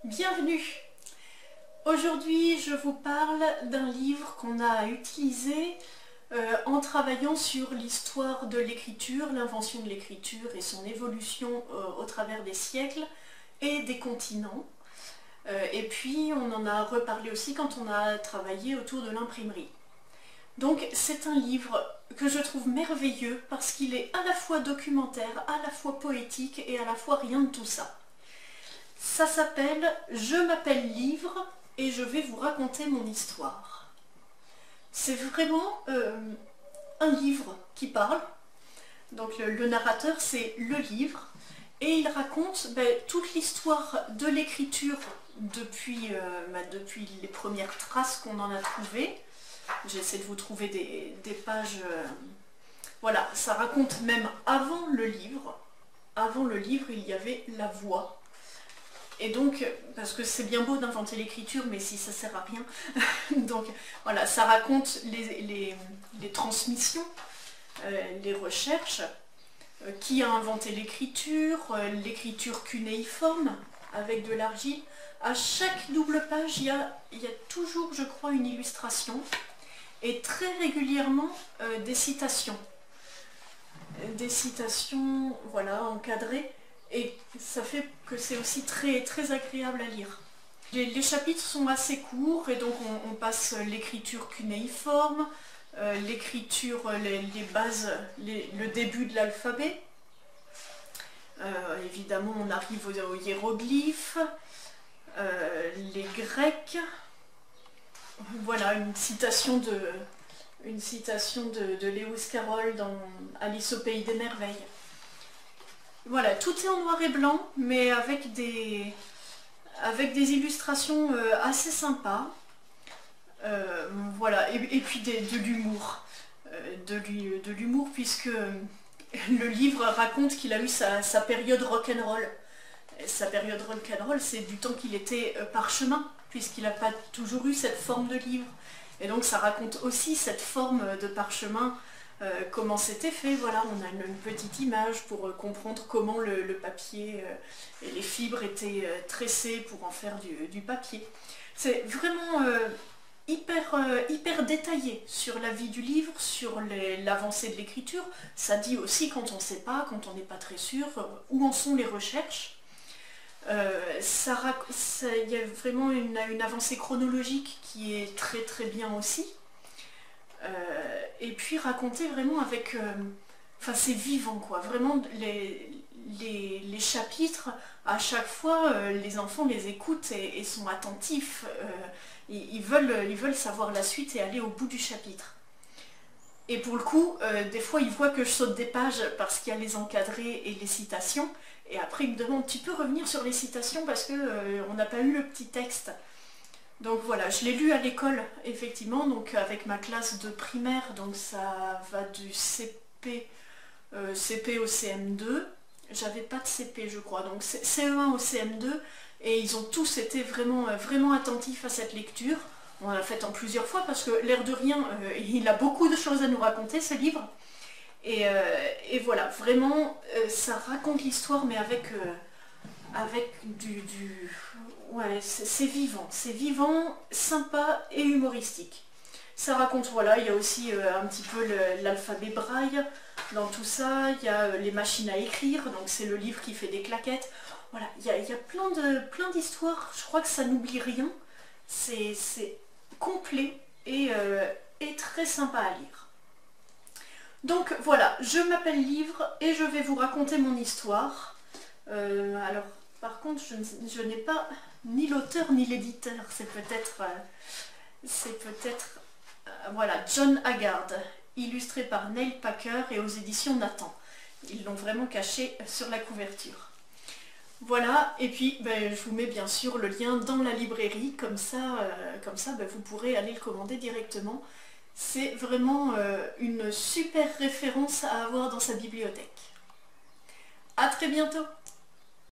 Bienvenue! Aujourd'hui, je vous parle d'un livre qu'on a utilisé en travaillant sur l'histoire de l'écriture, l'invention de l'écriture et son évolution au travers des siècles et des continents. Et puis, on en a reparlé aussi quand on a travaillé autour de l'imprimerie. Donc, c'est un livre que je trouve merveilleux parce qu'il est à la fois documentaire, à la fois poétique et à la fois rien de tout ça. Ça s'appelle « Je m'appelle Livre et je vais vous raconter mon histoire ». C'est vraiment un livre qui parle. Donc le narrateur, c'est le livre. Et il raconte toute l'histoire de l'écriture depuis les premières traces qu'on en a trouvées. J'essaie de vous trouver des pages... Voilà, ça raconte même avant le livre. Avant le livre, il y avait la voix. Et donc, parce que c'est bien beau d'inventer l'écriture, mais si ça sert à rien, donc voilà, ça raconte les transmissions, les recherches, qui a inventé l'écriture cunéiforme, avec de l'argile. À chaque double page, il y a toujours, je crois, une illustration, et très régulièrement des citations. Des citations, voilà, encadrées. Et ça fait que c'est aussi très, très agréable à lire. Les chapitres sont assez courts et donc on passe l'écriture cunéiforme, l'écriture, les bases, le début de l'alphabet. Évidemment, on arrive aux hiéroglyphes, les Grecs. Voilà, une citation de Lewis Carroll dans Alice au pays des merveilles. Voilà, tout est en noir et blanc, mais avec des illustrations assez sympas. Voilà, et puis de l'humour. De l'humour, puisque le livre raconte qu'il a eu sa période rock'n'roll. Sa période rock'n'roll, c'est du temps qu'il était parchemin, puisqu'il n'a pas toujours eu cette forme de livre. Et donc ça raconte aussi cette forme de parchemin. Comment c'était fait, voilà, on a une petite image pour comprendre comment le papier et les fibres étaient tressées pour en faire du papier. C'est vraiment hyper détaillé sur la vie du livre, sur l'avancée de l'écriture. Ça dit aussi quand on ne sait pas, quand on n'est pas très sûr, où en sont les recherches. Il y a vraiment une avancée chronologique qui est très très bien aussi. Et puis raconter vraiment avec... Enfin, c'est vivant, quoi. Vraiment, les chapitres, à chaque fois, les enfants les écoutent et sont attentifs. Ils veulent savoir la suite et aller au bout du chapitre. Et pour le coup, des fois, ils voient que je saute des pages parce qu'il y a les encadrés et les citations. Et après, ils me demandent, tu peux revenir sur les citations parce qu'on n'a pas eu le petit texte. Donc voilà, je l'ai lu à l'école, effectivement, donc avec ma classe de primaire, donc ça va du CP au CM2. J'avais pas de CP, je crois, donc CE1 au CM2, et ils ont tous été vraiment attentifs à cette lecture. On l'a fait en plusieurs fois, parce que l'air de rien, il a beaucoup de choses à nous raconter, ce livre. Et voilà, vraiment, ça raconte l'histoire, mais avec ouais, c'est vivant, sympa et humoristique. Ça raconte, voilà, il y a aussi un petit peu l'alphabet braille dans tout ça, il y a les machines à écrire, donc c'est le livre qui fait des claquettes. Voilà, il y a plein d'histoires, je crois que ça n'oublie rien. C'est complet et très sympa à lire. Donc voilà, je m'appelle Livre et je vais vous raconter mon histoire. Alors, par contre, je n'ai pas ni l'auteur ni l'éditeur, c'est peut-être voilà, John Haggard, illustré par Neil Packer et aux éditions Nathan. Ils l'ont vraiment caché sur la couverture. Voilà, et puis je vous mets bien sûr le lien dans la librairie, comme ça vous pourrez aller le commander directement. C'est vraiment une super référence à avoir dans sa bibliothèque. À très bientôt!